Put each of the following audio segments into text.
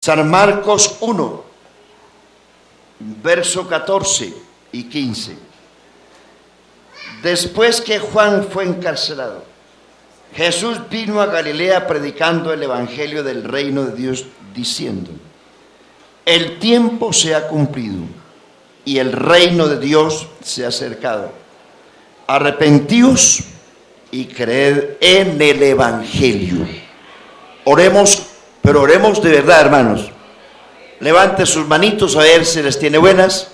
San Marcos 1, verso 14 y 15. Después que Juan fue encarcelado, Jesús vino a Galilea predicando el evangelio del reino de Dios, diciendo: el tiempo se ha cumplido y el reino de Dios se ha acercado. Arrepentíos y creed en el evangelio. Oremos, pero oremos de verdad, hermanos. Levante sus manitos a ver si les tiene buenas.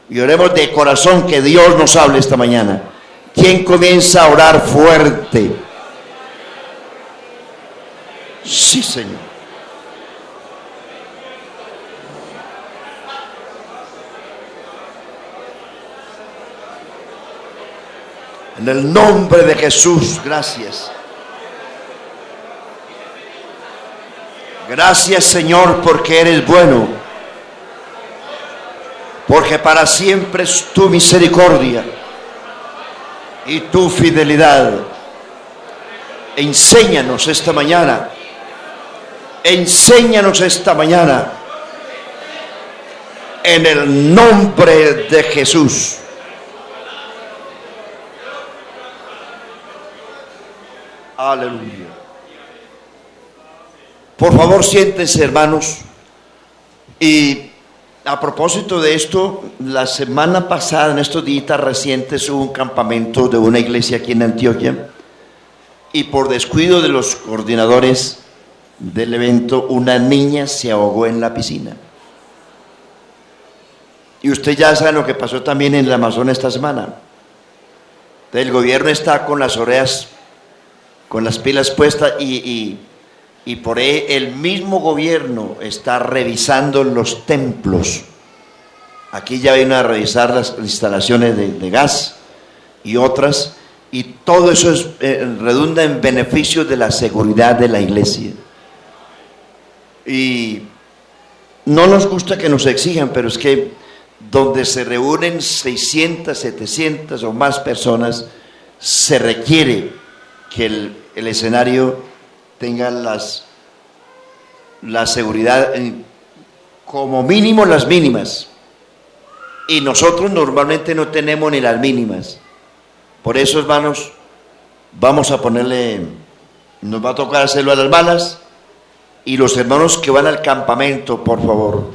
Y oremos de corazón, que Dios nos hable esta mañana. ¿Quién comienza a orar fuerte? Sí, Señor. En el nombre de Jesús, gracias. Gracias, Señor, porque eres bueno. Porque para siempre es tu misericordia y tu fidelidad. Enséñanos esta mañana. Enséñanos esta mañana. En el nombre de Jesús. Aleluya. Por favor, siéntense, hermanos. Y a propósito de esto, la semana pasada, en estos días recientes, hubo un campamento de una iglesia aquí en Antioquia. Y por descuido de los coordinadores del evento, una niña se ahogó en la piscina. Y usted ya sabe lo que pasó también en el Amazonas esta semana. Entonces, el gobierno está con las orejas, con las pilas puestas, y por ahí el mismo gobierno está revisando los templos. Aquí ya vienen a revisar las instalaciones de gas y otras, y todo eso redunda en beneficio de la seguridad de la iglesia. Y no nos gusta que nos exijan, pero es que donde se reúnen 600, 700 o más personas, se requiere que el escenario tenga la seguridad, como mínimo las mínimas, y nosotros normalmente no tenemos ni las mínimas. Por eso, hermanos, vamos a ponerle, nos va a tocar hacerlo a las malas. Y los hermanos que van al campamento, por favor,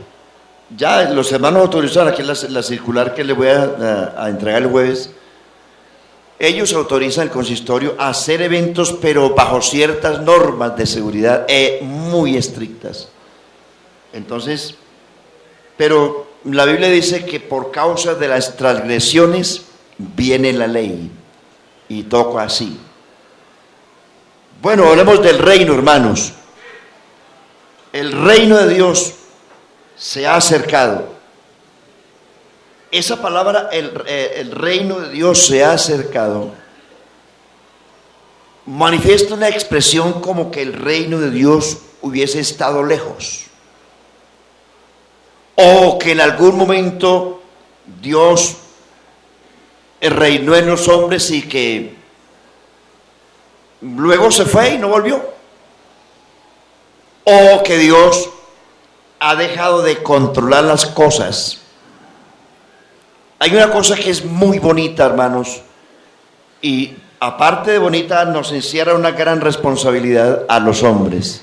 ya los hermanos autorizaron, aquí la circular que les voy a entregar el jueves. Ellos autorizan al consistorio a hacer eventos, pero bajo ciertas normas de seguridad muy estrictas. Entonces, pero la Biblia dice que por causa de las transgresiones viene la ley, y toca así. Bueno, hablemos del reino, hermanos. El reino de Dios se ha acercado. Esa palabra, el reino de Dios se ha acercado, manifiesta una expresión como que el reino de Dios hubiese estado lejos, o que en algún momento Dios reinó en los hombres y que luego se fue y no volvió, o que Dios ha dejado de controlar las cosas. Hay una cosa que es muy bonita, hermanos, y aparte de bonita, nos encierra una gran responsabilidad a los hombres.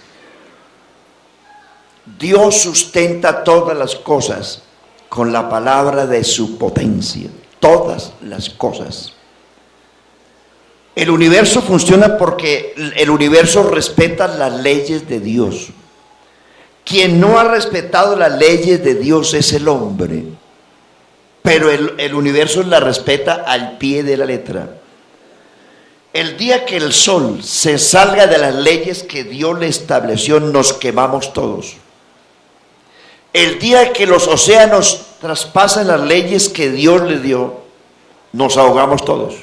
Dios sustenta todas las cosas con la palabra de su potencia, todas las cosas. El universo funciona porque el universo respeta las leyes de Dios. Quien no ha respetado las leyes de Dios es el hombre. Pero el universo la respeta al pie de la letra. El día que el sol se salga de las leyes que Dios le estableció, nos quemamos todos. El día que los océanos traspasan las leyes que Dios le dio, nos ahogamos todos.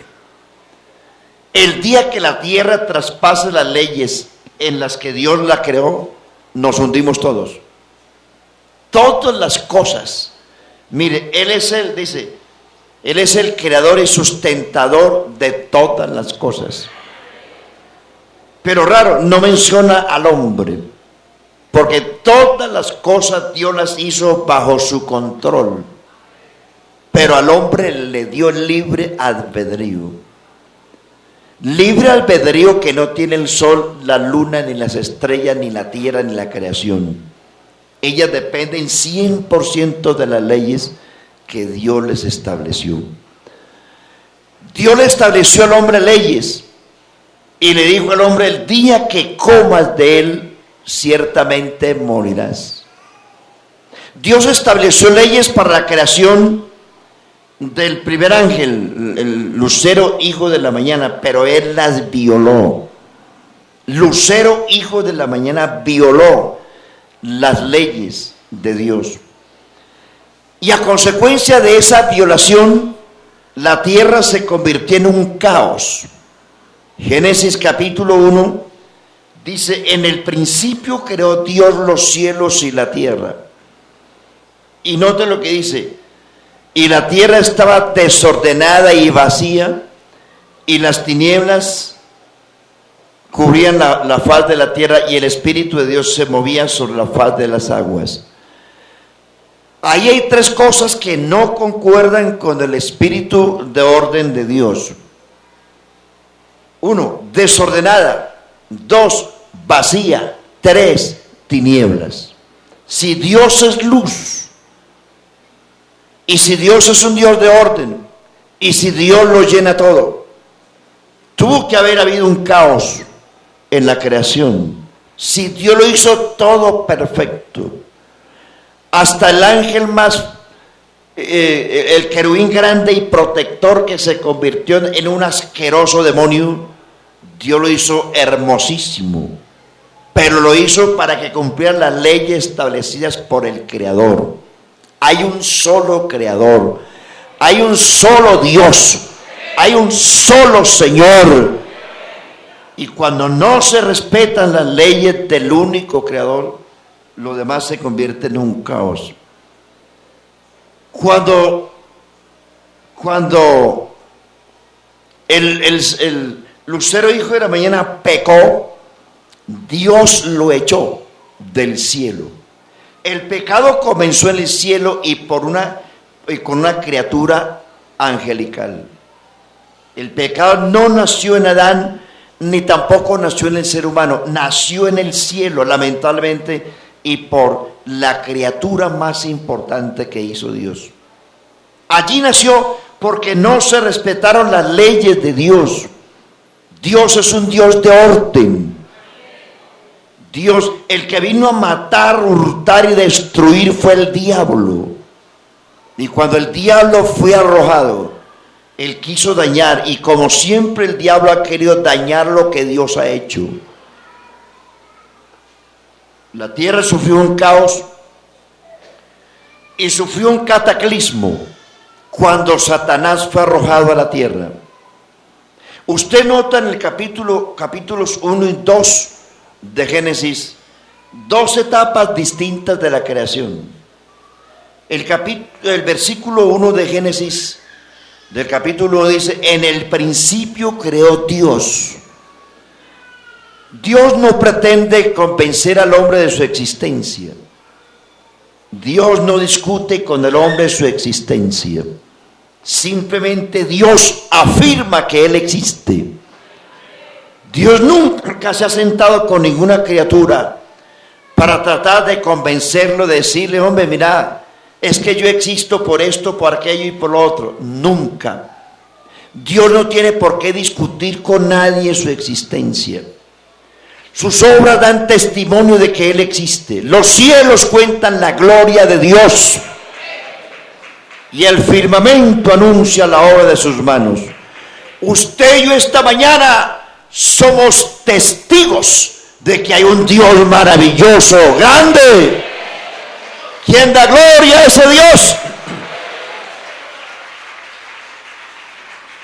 El día que la tierra traspase las leyes en las que Dios la creó, nos hundimos todos. Todas las cosas. Mire, Él es el creador y sustentador de todas las cosas. Pero raro, no menciona al hombre. porque todas las cosas Dios las hizo bajo su control, pero al hombre le dio libre albedrío. Libre albedrío que no tiene el sol, la luna, ni las estrellas, ni la tierra, ni la creación. Ellas dependen 100% de las leyes que Dios les estableció. Dios le estableció al hombre leyes y le dijo al hombre: el día que comas de él, ciertamente morirás. Dios estableció leyes para la creación del primer ángel, el lucero hijo de la mañana, pero él las violó. Lucero hijo de la mañana violó las leyes de Dios. Y a consecuencia de esa violación, la tierra se convirtió en un caos. Génesis capítulo 1 dice: en el principio creó Dios los cielos y la tierra. Y note lo que dice: y la tierra estaba desordenada y vacía, y las tinieblas cubrían la faz de la tierra, y el Espíritu de Dios se movía sobre la faz de las aguas. Ahí hay tres cosas que no concuerdan con el espíritu de orden de Dios. 1, desordenada. 2, vacía. 3, tinieblas. Si Dios es luz, y si Dios es un Dios de orden, y si Dios lo llena todo, tuvo que haber habido un caos en la creación. Si Dios lo hizo todo perfecto, hasta el ángel más, el querubín grande y protector que se convirtió en un asqueroso demonio, Dios lo hizo hermosísimo, pero lo hizo para que cumplieran las leyes establecidas por el Creador. Hay un solo Creador, hay un solo Dios, hay un solo Señor. Y cuando no se respetan las leyes del único Creador, lo demás se convierte en un caos. Cuando el lucero hijo de la mañana pecó, Dios lo echó del cielo. El pecado comenzó en el cielo y con una criatura angelical. El pecado no nació en Adán, ni tampoco nació en el ser humano, nació en el cielo, lamentablemente, y por la criatura más importante que hizo Dios. Allí nació porque no se respetaron las leyes de Dios. Dios es un Dios de orden. Dios, el que vino a matar, hurtar y destruir fue el diablo. Y cuando el diablo fue arrojado, él quiso dañar, y como siempre el diablo ha querido dañar lo que Dios ha hecho. La tierra sufrió un caos y sufrió un cataclismo cuando Satanás fue arrojado a la tierra. Usted nota en el capítulos 1 y 2 de Génesis, dos etapas distintas de la creación. El versículo 1 de Génesis, del capítulo 1, dice: en el principio creó Dios. Dios no pretende convencer al hombre de su existencia. Dios no discute con el hombre su existencia. Simplemente Dios afirma que Él existe. Dios nunca se ha sentado con ninguna criatura para tratar de convencerlo, de decirle: hombre, mira, es que yo existo por esto, por aquello y por lo otro. Nunca. Dios no tiene por qué discutir con nadie su existencia. Sus obras dan testimonio de que Él existe. Los cielos cuentan la gloria de Dios, y el firmamento anuncia la obra de sus manos. Usted y yo esta mañana somos testigos de que hay un Dios maravilloso, grande. ¿Quién da gloria a ese Dios?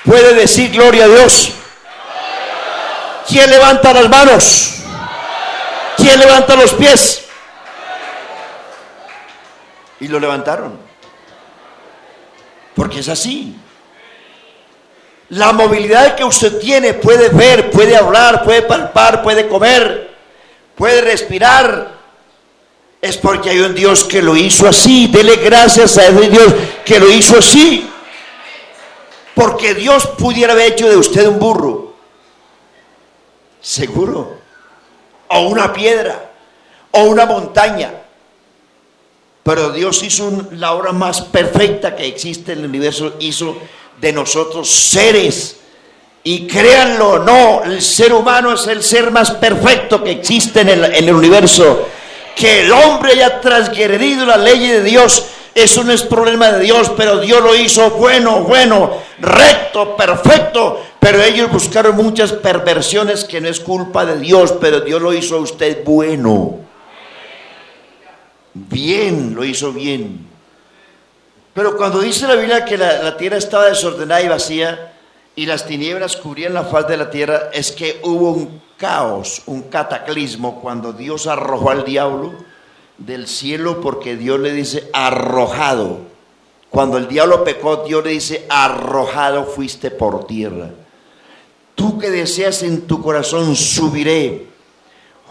¿Puede decir gloria a Dios? ¿Quién levanta las manos? ¿Quién levanta los pies? Y lo levantaron. Porque es así. La movilidad que usted tiene, puede ver, puede hablar, puede palpar, puede comer, puede respirar, es porque hay un Dios que lo hizo así. Dele gracias a ese Dios que lo hizo así. Porque Dios pudiera haber hecho de usted un burro, seguro, o una piedra, o una montaña. Pero Dios hizo la obra más perfecta que existe en el universo, hizo de nosotros seres. Y créanlo o no, el ser humano es el ser más perfecto que existe en el universo. Que el hombre haya transgredido la ley de Dios, eso no es problema de Dios, pero Dios lo hizo bueno, recto, perfecto. Pero ellos buscaron muchas perversiones que no es culpa de Dios, pero Dios lo hizo a usted bueno. Bien, lo hizo bien. Pero cuando dice la Biblia que la tierra estaba desordenada y vacía, y las tinieblas cubrían la faz de la tierra, es que hubo un caos, un cataclismo, cuando Dios arrojó al diablo del cielo, porque Dios le dice arrojado. Cuando el diablo pecó, Dios le dice arrojado fuiste por tierra. Tú que deseas en tu corazón, subiré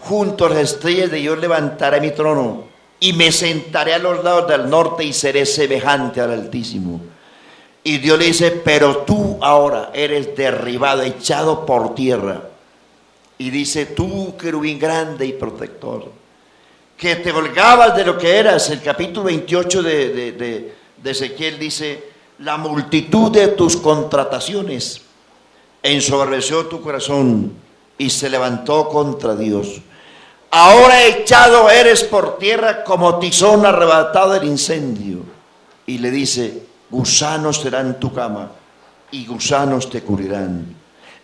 junto a las estrellas de Dios, levantaré mi trono y me sentaré a los lados del norte y seré semejante al Altísimo. Y Dios le dice, pero tú ahora eres derribado, echado por tierra. Y dice, tú, querubín grande y protector, que te holgabas de lo que eras. El capítulo 28 de Ezequiel dice, la multitud de tus contrataciones ensoberbeció tu corazón y se levantó contra Dios. Ahora echado eres por tierra como tizón arrebatado del incendio. Y le dice, gusanos serán tu cama y gusanos te cubrirán.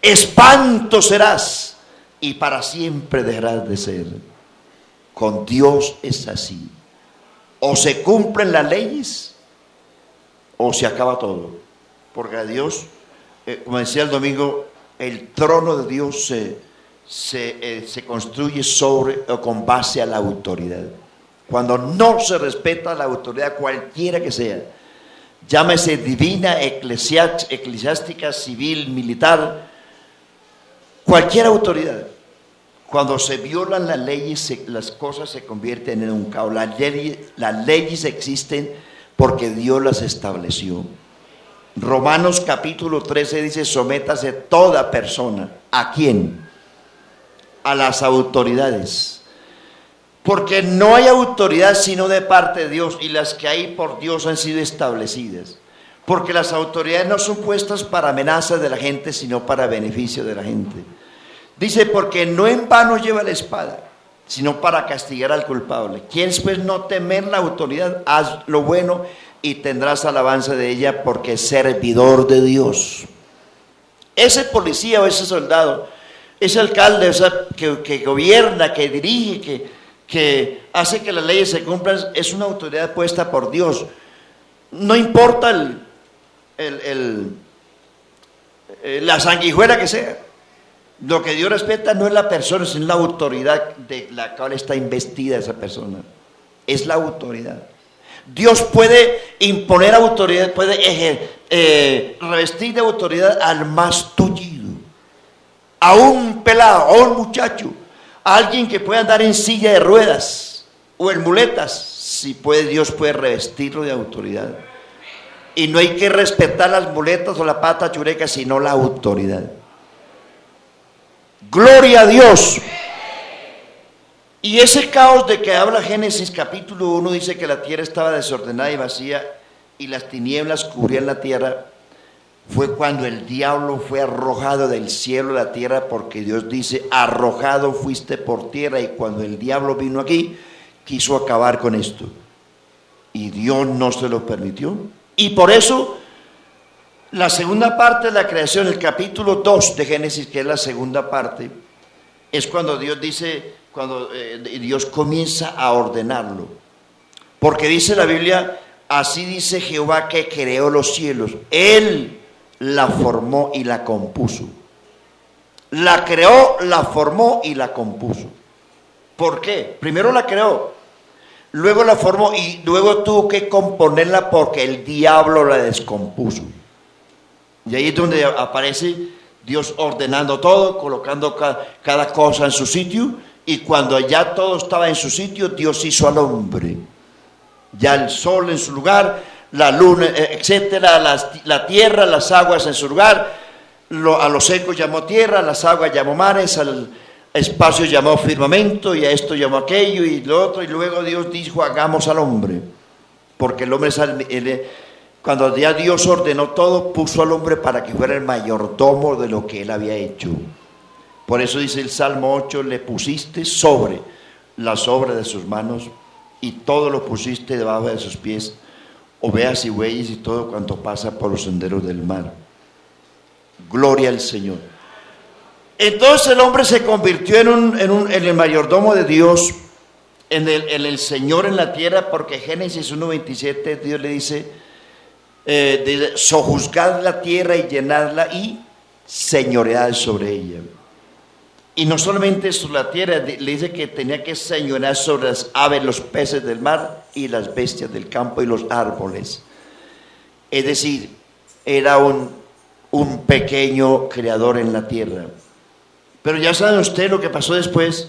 Espanto serás y para siempre dejarás de ser. Con Dios es así. O se cumplen las leyes o se acaba todo. Porque a Dios, como decía el domingo, el trono de Dios se construye sobre o con base a la autoridad. Cuando no se respeta la autoridad, cualquiera que sea, llámese divina, eclesiástica, civil, militar, cualquier autoridad, cuando se violan las leyes, las cosas se convierten en un caos. Las leyes existen porque Dios las estableció. Romanos capítulo 13 dice, sométase toda persona. ¿A quién? A las autoridades. Porque no hay autoridad sino de parte de Dios, y las que hay por Dios han sido establecidas. Porque las autoridades no son puestas para amenazas de la gente, sino para beneficio de la gente. Dice, porque no en vano lleva la espada, sino para castigar al culpable. ¿Quieres pues no temer la autoridad? Haz lo bueno y tendrás alabanza de ella, porque es servidor de Dios. Ese policía o ese soldado, ese alcalde que gobierna, que dirige, que hace que las leyes se cumplan, es una autoridad puesta por Dios. No importa la sanguijuela que sea. Lo que Dios respeta no es la persona, sino la autoridad de la cual está investida esa persona. Es la autoridad. Dios puede imponer autoridad, puede revestir de autoridad al más tullido, a un pelado, a un muchacho, a alguien que pueda andar en silla de ruedas o en muletas. Si puede, Dios puede revestirlo de autoridad. Y no hay que respetar las muletas o la pata chureca, sino la autoridad. Gloria a Dios. Y ese caos de que habla Génesis capítulo 1 dice que la tierra estaba desordenada y vacía y las tinieblas cubrían la tierra. Fue cuando el diablo fue arrojado del cielo a la tierra, porque Dios dice, arrojado fuiste por tierra. Y cuando el diablo vino aquí, quiso acabar con esto. Y Dios no se lo permitió. Y por eso, la segunda parte de la creación, el capítulo 2 de Génesis, que es la segunda parte, es cuando Dios dice, Dios comienza a ordenarlo. Porque dice la Biblia, así dice Jehová que creó los cielos. Él la formó y la compuso. La creó, la formó y la compuso. ¿Por qué? Primero la creó, luego la formó y luego tuvo que componerla porque el diablo la descompuso. Y ahí es donde aparece Dios ordenando todo, colocando cada cosa en su sitio Y cuando ya todo estaba en su sitio, Dios hizo al hombre. Ya el sol en su lugar, la luna, etcétera, la tierra, las aguas en su lugar. A lo seco llamó tierra, a las aguas llamó mares, al espacio llamó firmamento, y a esto llamó aquello y lo otro. Y luego Dios dijo: hagamos al hombre. Porque el hombre es cuando ya Dios ordenó todo, puso al hombre para que fuera el mayordomo de lo que él había hecho. Por eso dice el Salmo 8: le pusiste sobre las obras de sus manos, y todo lo pusiste debajo de sus pies, ovejas y bueyes y todo cuanto pasa por los senderos del mar. Gloria al Señor. Entonces el hombre se convirtió en el mayordomo de Dios, en el Señor en la tierra, porque Génesis 1:27 Dios le dice, sojuzgad la tierra y llenadla y señoread sobre ella. Y no solamente sobre la tierra, le dice que tenía que señorear sobre las aves, los peces del mar y las bestias del campo y los árboles. Es decir, era un pequeño creador en la tierra. Pero ya saben ustedes lo que pasó después,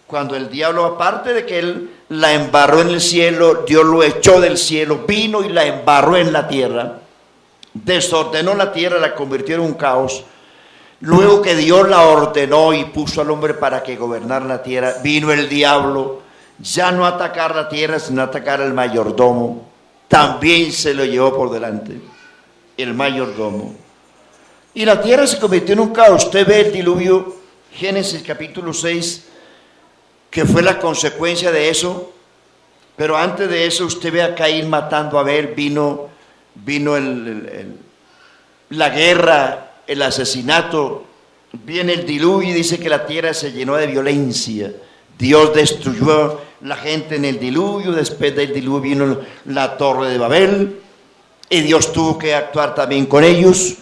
cuando el diablo, aparte de que él la embarró en el cielo, Dios lo echó del cielo, vino y la embarró en la tierra, desordenó la tierra, la convirtió en un caos. Luego que Dios la ordenó y puso al hombre para que gobernara la tierra, vino el diablo, ya no a atacar la tierra, sino a atacar al mayordomo. También se lo llevó por delante, el mayordomo. Y la tierra se convirtió en un caos. Usted ve el diluvio, Génesis capítulo 6, que fue la consecuencia de eso. Pero antes de eso, usted ve a Caín matando a Abel, vino la guerra, el asesinato, viene el diluvio y dice que la tierra se llenó de violencia. Dios destruyó la gente en el diluvio. Después del diluvio vino la torre de Babel y Dios tuvo que actuar también con ellos.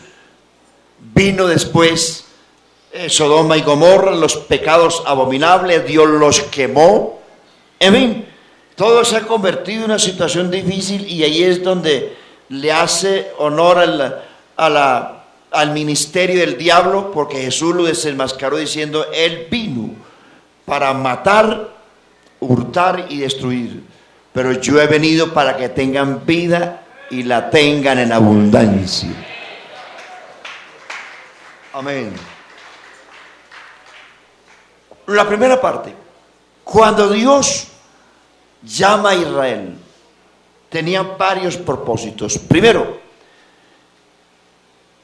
Vino después Sodoma y Gomorra, los pecados abominables, Dios los quemó. En fin, todo se ha convertido en una situación difícil, y ahí es donde le hace honor al ministerio del diablo, porque Jesús lo desenmascaró diciendo: él vino para matar, hurtar y destruir, pero yo he venido para que tengan vida y la tengan en abundancia. Amén. La primera parte, cuando Dios llama a Israel, tenía varios propósitos. Primero,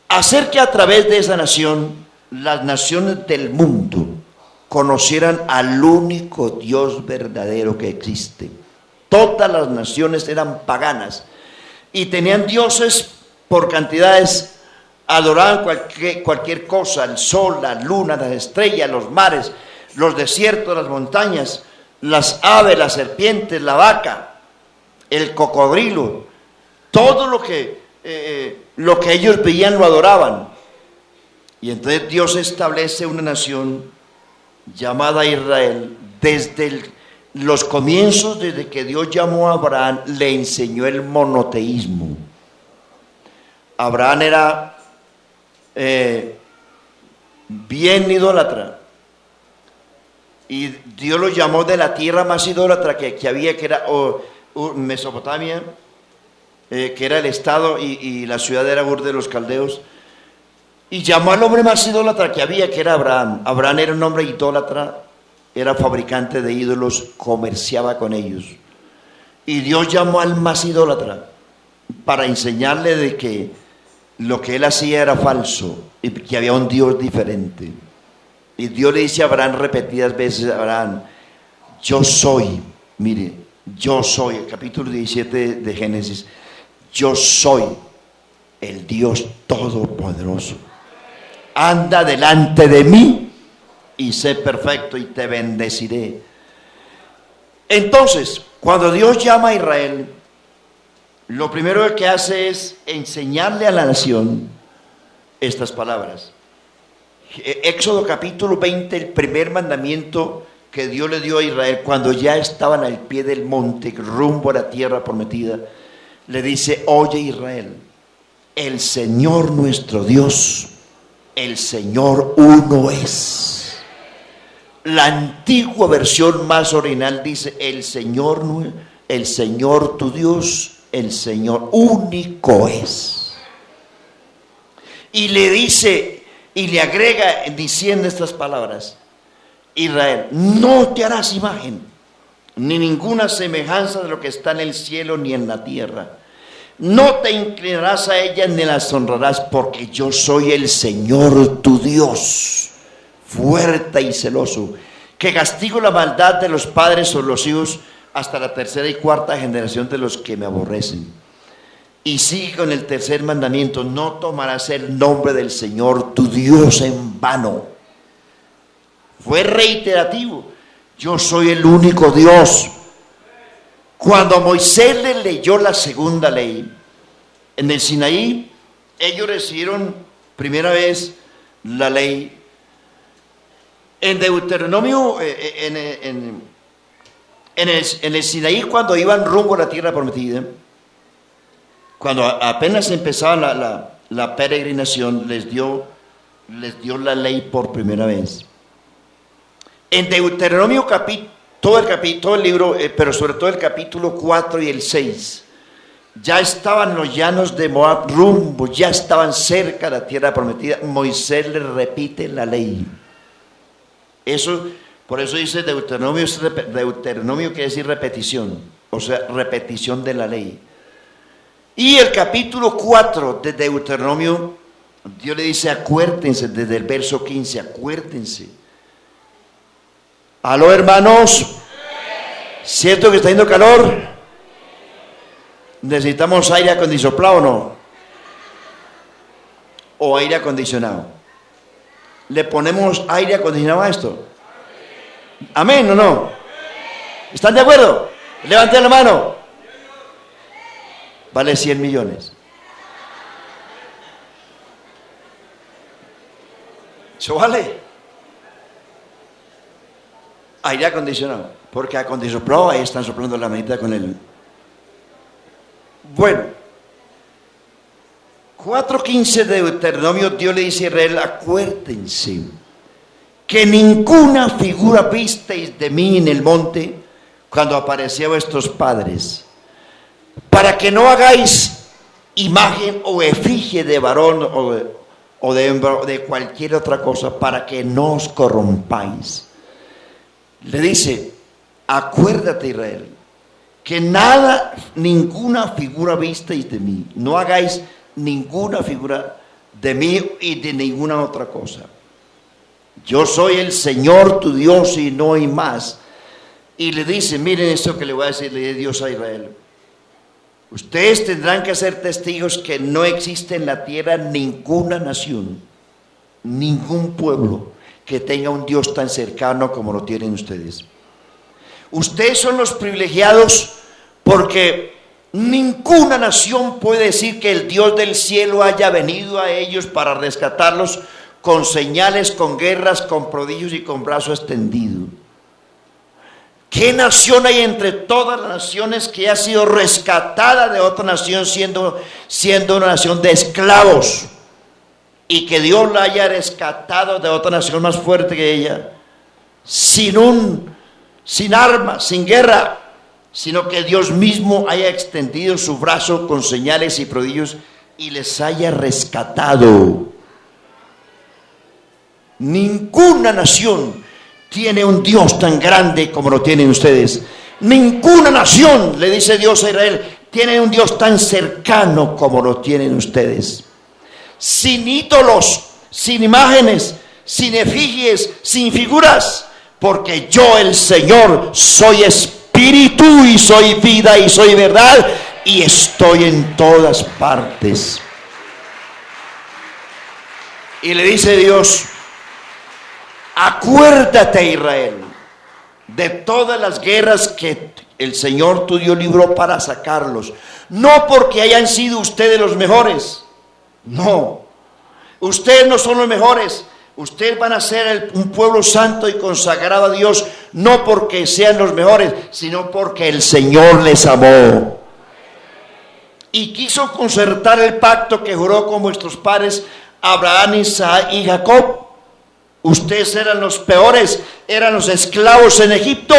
hacer que a través de esa nación, las naciones del mundo conocieran al único Dios verdadero que existe. Todas las naciones eran paganas y tenían dioses por cantidades, adoraban cualquier cosa: el sol, la luna, las estrellas, los mares, los desiertos, las montañas, las aves, las serpientes, la vaca, el cocodrilo. Todo lo que ellos veían lo adoraban. Y entonces Dios establece una nación llamada Israel. Desde los comienzos, desde que Dios llamó a Abraham, le enseñó el monoteísmo. Abraham era bien idólatra, y Dios lo llamó de la tierra más idólatra que había, que era Mesopotamia, que era el estado, y la ciudad era Ur de los Caldeos, y llamó al hombre más idólatra que había, que era Abraham. Abraham era un hombre idólatra, era fabricante de ídolos, comerciaba con ellos, y Dios llamó al más idólatra para enseñarle de que lo que él hacía era falso y que había un Dios diferente. Y Dios le dice a Abraham repetidas veces: Abraham, yo soy, mire, yo soy, el capítulo 17 de Génesis, yo soy el Dios Todopoderoso. Anda delante de mí y sé perfecto y te bendeciré. Entonces, cuando Dios llama a Israel, lo primero que hace es enseñarle a la nación estas palabras. Éxodo capítulo 20, el primer mandamiento que Dios le dio a Israel cuando ya estaban al pie del monte rumbo a la tierra prometida, le dice: oye Israel, el Señor nuestro Dios, el Señor uno es. La antigua versión más original dice: el Señor tu Dios, el Señor único es. Y le dice, y le agrega diciendo estas palabras: Israel, no te harás imagen, ni ninguna semejanza de lo que está en el cielo ni en la tierra. No te inclinarás a ellas ni las honrarás, porque yo soy el Señor tu Dios, fuerte y celoso, que castigo la maldad de los padres sobre los hijos hasta la tercera y cuarta generación de los que me aborrecen. Y sigue con el tercer mandamiento: no tomarás el nombre del Señor tu Dios en vano. Fue reiterativo: yo soy el único Dios. Cuando Moisés le leyó la segunda ley en el Sinaí, ellos recibieron primera vez la ley. En Deuteronomio, en el Sinaí, cuando iban rumbo a la tierra prometida, cuando apenas empezaba la peregrinación, les dio la ley por primera vez. En Deuteronomio todo el libro, pero sobre todo el capítulo 4 y el 6, ya estaban los llanos de Moab rumbo, ya estaban cerca de la tierra prometida. Moisés les repite la ley. Por eso dice Deuteronomio quiere decir repetición, o sea, repetición de la ley. Y el capítulo 4 de Deuteronomio, Dios le dice: acuérdense, desde el verso 15, acuérdense. ¿Aló, hermanos? ¿Cierto que está haciendo calor? ¿Necesitamos aire acondicionado o no? ¿O aire acondicionado? ¿Le ponemos aire acondicionado a esto? ¿Amén o no? ¿Están de acuerdo? Levanten la mano. Vale 100 millones. ¿Eso vale? Aire acondicionado, porque acondicionado ahí están soplando la manita con él. Bueno, 4:15 de Deuteronomio, Dios le dice a Israel: acuérdense que ninguna figura visteis de mí en el monte cuando aparecí a vuestros padres, para que no hagáis imagen o efigie de varón o de cualquier otra cosa, para que no os corrompáis. Le dice: acuérdate, Israel, que ninguna figura visteis de mí, no hagáis ninguna figura de mí y de ninguna otra cosa. Yo soy el Señor tu Dios y no hay más. Y le dice: miren esto que le voy a decir, le dice Dios a Israel: ustedes tendrán que ser testigos que no existe en la tierra ninguna nación, ningún pueblo que tenga un Dios tan cercano como lo tienen ustedes. Ustedes son los privilegiados, porque ninguna nación puede decir que el Dios del cielo haya venido a ellos para rescatarlos con señales, con guerras, con prodigios y con brazo extendido. ¿Qué nación hay entre todas las naciones que ha sido rescatada de otra nación siendo una nación de esclavos? Y que Dios la haya rescatado de otra nación más fuerte que ella, sin armas, sin guerra, sino que Dios mismo haya extendido su brazo con señales y prodigios y les haya rescatado. Ninguna nación tiene un Dios tan grande como lo tienen ustedes. Ninguna nación, le dice Dios a Israel, tiene un Dios tan cercano como lo tienen ustedes. Sin ídolos, sin imágenes, sin efigies, sin figuras, porque yo, el Señor, soy espíritu y soy vida y soy verdad y estoy en todas partes. Y le dice Dios: acuérdate, Israel, de todas las guerras que el Señor tu Dios libró para sacarlos, no porque hayan sido ustedes los mejores. No, ustedes no son los mejores. Ustedes van a ser un pueblo santo y consagrado a Dios, no porque sean los mejores, sino porque el Señor les amó y quiso concertar el pacto que juró con vuestros padres Abraham, Isaac y Jacob. Ustedes eran los peores, eran los esclavos en Egipto,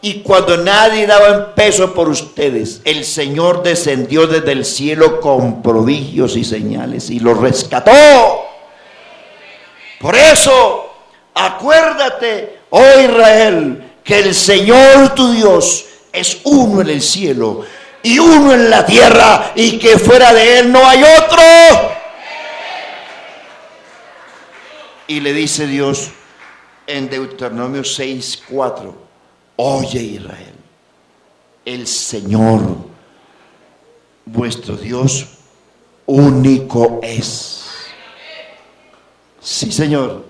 y cuando nadie daba un peso por ustedes, el Señor descendió desde el cielo con prodigios y señales y los rescató. Por eso, acuérdate, oh Israel, que el Señor tu Dios es uno en el cielo y uno en la tierra, y que fuera de Él no hay otro. Y le dice Dios en Deuteronomio 6:4, oye Israel, el Señor vuestro Dios único es. Sí, Señor.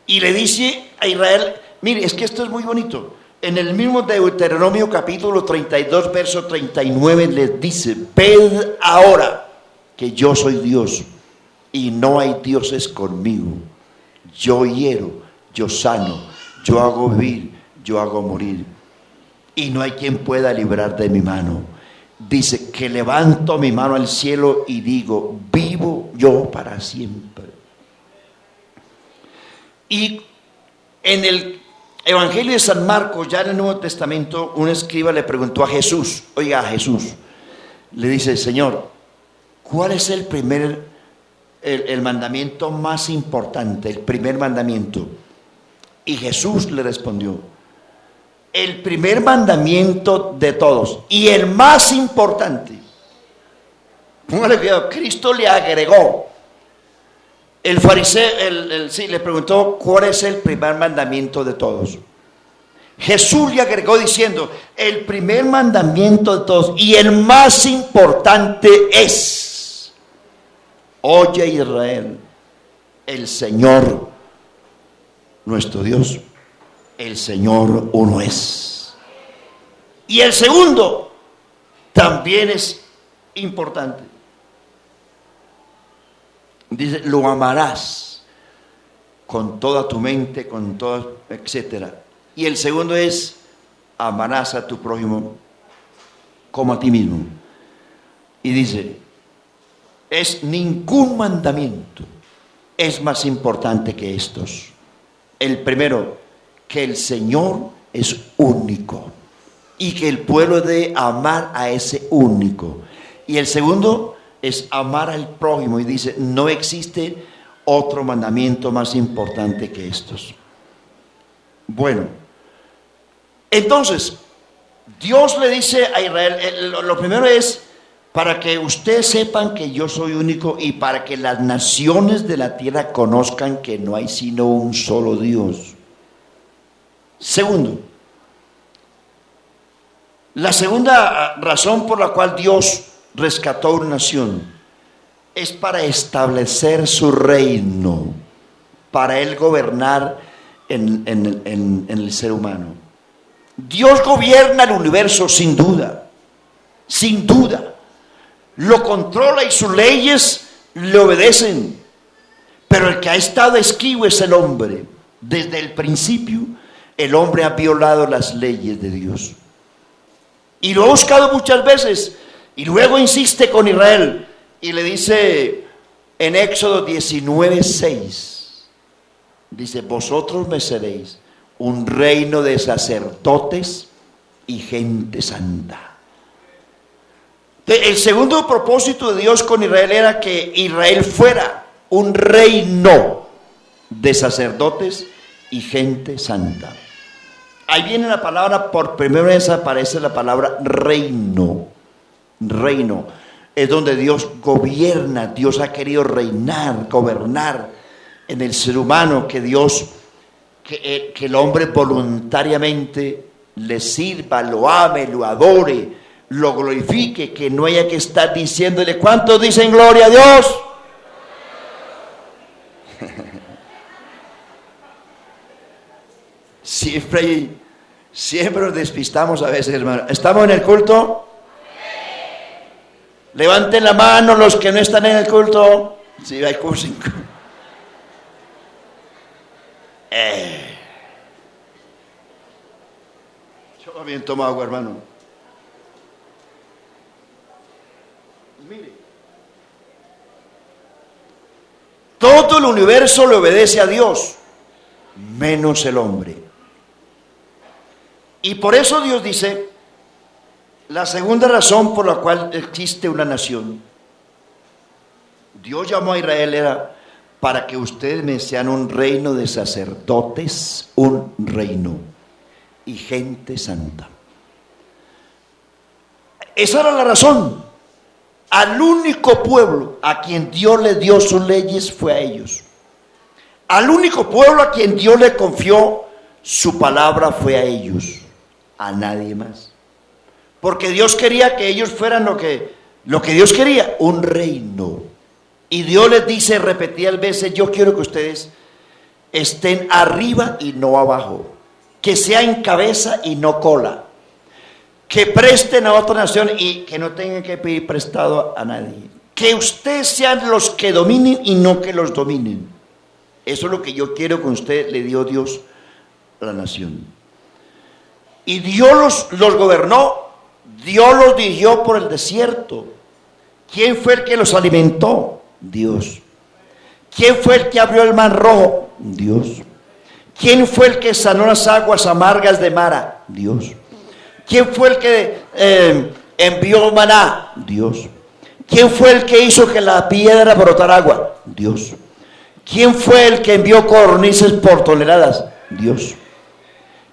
Y le dice a Israel, mire, es que esto es muy bonito. En el mismo Deuteronomio capítulo 32, verso 39, les dice, ved ahora que yo soy Dios y no hay dioses conmigo. Yo hiero, yo sano, yo hago vivir, yo hago morir, y no hay quien pueda librar de mi mano. Dice que levanto mi mano al cielo y digo, vivo yo para siempre. Y en el Evangelio de San Marcos, ya en el Nuevo Testamento, un escriba le preguntó a Jesús, oiga, a Jesús, le dice, Señor, ¿cuál es el mandamiento más importante, el primer mandamiento? Y Jesús le respondió, el primer mandamiento de todos y el más importante. Póngale cuidado, Cristo le agregó. El fariseo, sí, le preguntó cuál es el primer mandamiento de todos. Jesús le agregó diciendo, el primer mandamiento de todos y el más importante es, oye Israel, el Señor nuestro Dios, el Señor uno es. Y el segundo también es importante. Dice, lo amarás con toda tu mente, con todo, etcétera. Y el segundo es, amarás a tu prójimo como a ti mismo. Y dice, es ningún mandamiento es más importante que estos. El primero, que el Señor es único y que el pueblo debe amar a ese único. Y el segundo es amar al prójimo, y dice, no existe otro mandamiento más importante que estos. Bueno, entonces Dios le dice a Israel, lo primero es para que ustedes sepan que yo soy único y para que las naciones de la tierra conozcan que no hay sino un solo Dios. Segundo, la segunda razón por la cual Dios rescató una nación es para establecer su reino, para Él gobernar en el ser humano. Dios gobierna el universo sin duda, sin duda. Lo controla y sus leyes le obedecen. Pero el que ha estado esquivo es el hombre. Desde el principio, el hombre ha violado las leyes de Dios. Y lo ha buscado muchas veces. Y luego insiste con Israel. Y le dice en Éxodo 19:6. Dice, vosotros me seréis un reino de sacerdotes y gente santa. El segundo propósito de Dios con Israel era que Israel fuera un reino de sacerdotes y gente santa. Ahí viene la palabra, por primera vez aparece la palabra reino. Reino es donde Dios gobierna. Dios ha querido reinar, gobernar en el ser humano, que Dios, que el hombre voluntariamente le sirva, lo ame, lo adore, lo glorifique, que no haya que estar diciéndole, ¿cuántos dicen gloria a Dios? Siempre nos despistamos a veces, hermano. ¿Estamos en el culto? Levanten la mano los que no están en el culto. Sí, hay como 5. Yo bien tomo agua, hermano. Mire, todo el universo le obedece a Dios. menos el hombre. Y por eso Dios dice, la segunda razón por la cual existe una nación. Dios llamó a Israel era para que ustedes me sean un reino de sacerdotes, un reino y gente santa. Esa era la razón. Al único pueblo a quien Dios le dio sus leyes fue a ellos. Al único pueblo a quien Dios le confió su palabra fue a ellos, a nadie más. Porque Dios quería que ellos fueran lo que Dios quería, un reino. Y Dios les dice repetidas veces, yo quiero que ustedes estén arriba y no abajo, que sean cabeza y no cola, que presten a otra nación y que no tengan que pedir prestado a nadie, que ustedes sean los que dominen y no que los dominen. Eso es lo que yo quiero que usted le dio Dios a la nación. Y Dios los gobernó, Dios los dirigió por el desierto. ¿Quién fue el que los alimentó? Dios. ¿Quién fue el que abrió el mar rojo? Dios. ¿Quién fue el que sanó las aguas amargas de Mara? Dios. ¿Quién fue el que envió maná? Dios. ¿Quién fue el que hizo que la piedra brotara agua? Dios. ¿Quién fue el que envió codornices por toneladas? Dios.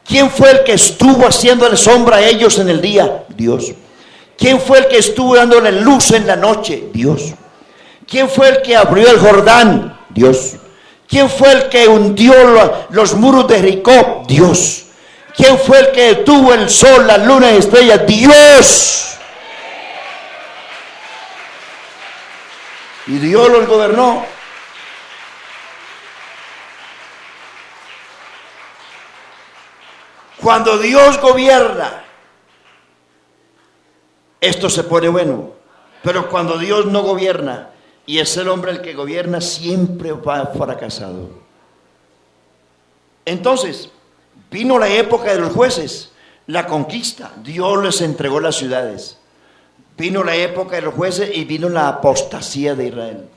¿Quién fue el que estuvo haciéndole sombra a ellos en el día? Dios. ¿Quién fue el que estuvo dándole luz en la noche? Dios. ¿Quién fue el que abrió el Jordán? Dios. ¿Quién fue el que hundió los muros de Jericó? Dios. ¿Quién fue el que detuvo el sol, la luna y estrellas? Dios. Y Dios los gobernó. Cuando Dios gobierna, esto se pone bueno. Pero cuando Dios no gobierna y es el hombre el que gobierna, siempre va fracasado. Entonces, vino la época de los jueces, la conquista. Dios les entregó las ciudades. Vino la época de los jueces y vino la apostasía de Israel.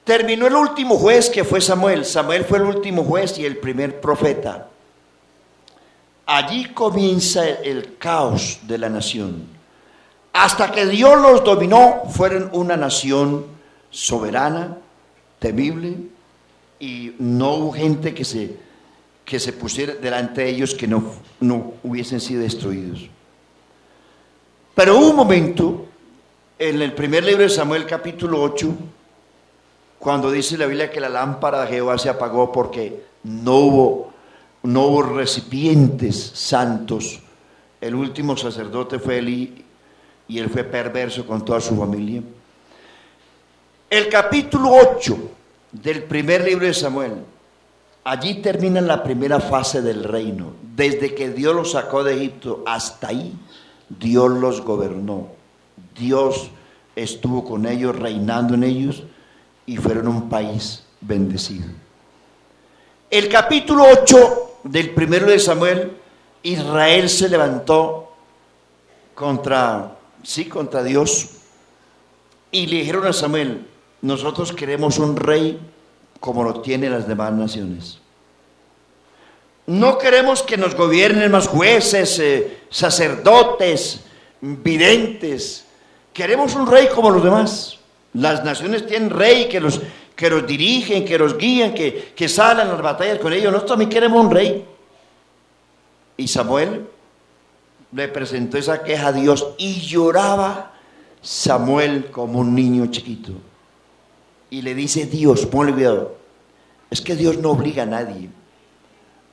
Terminó el último juez, que fue Samuel. Samuel fue el último juez y el primer profeta. Allí comienza el caos de la nación. Hasta que Dios los dominó, fueron una nación soberana, temible, y no hubo gente que se pusiera delante de ellos que no hubiesen sido destruidos. Pero hubo un momento, en el primer libro de Samuel, capítulo 8, cuando dice la Biblia que la lámpara de Jehová se apagó porque no hubo recipientes santos. El último sacerdote fue Elí, y él fue perverso con toda su familia. El capítulo 8 del primer libro de Samuel, allí termina la primera fase del reino. Desde que Dios los sacó de Egipto hasta ahí, Dios los gobernó. Dios estuvo con ellos, reinando en ellos, y fueron un país bendecido. El capítulo 8 del primero de Samuel, Israel se levantó contra Dios, y le dijeron a Samuel: nosotros queremos un rey como lo tienen las demás naciones. No queremos que nos gobiernen más jueces, sacerdotes, videntes. Queremos un rey como los demás. Las naciones tienen rey que los dirigen, que los guían, que salen a las batallas con ellos. Nosotros también queremos un rey. Y Samuel le presentó esa queja a Dios, y lloraba Samuel como un niño chiquito. Y le dice Dios, ponle cuidado, es que Dios no obliga a nadie.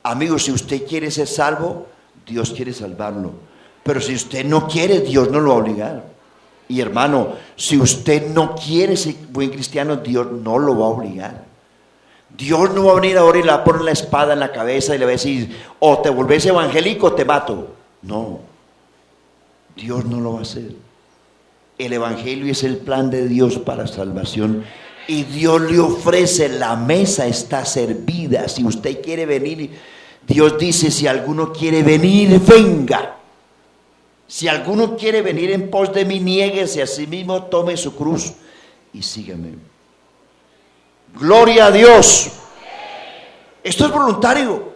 Amigo, si usted quiere ser salvo, Dios quiere salvarlo. Pero si usted no quiere, Dios no lo va a obligar. Y hermano, si usted no quiere ser buen cristiano, Dios no lo va a obligar. Dios no va a venir ahora y le va a poner la espada en la cabeza y le va a decir: o te volvés evangélico o te mato. No, Dios no lo va a hacer. El evangelio es el plan de Dios para salvación, y Dios le ofrece, la mesa está servida. Si usted quiere venir, Dios dice: si alguno quiere venir, venga. Si alguno quiere venir en pos de mí, niéguese a sí mismo, tome su cruz y sígame. Gloria a Dios. Esto es voluntario.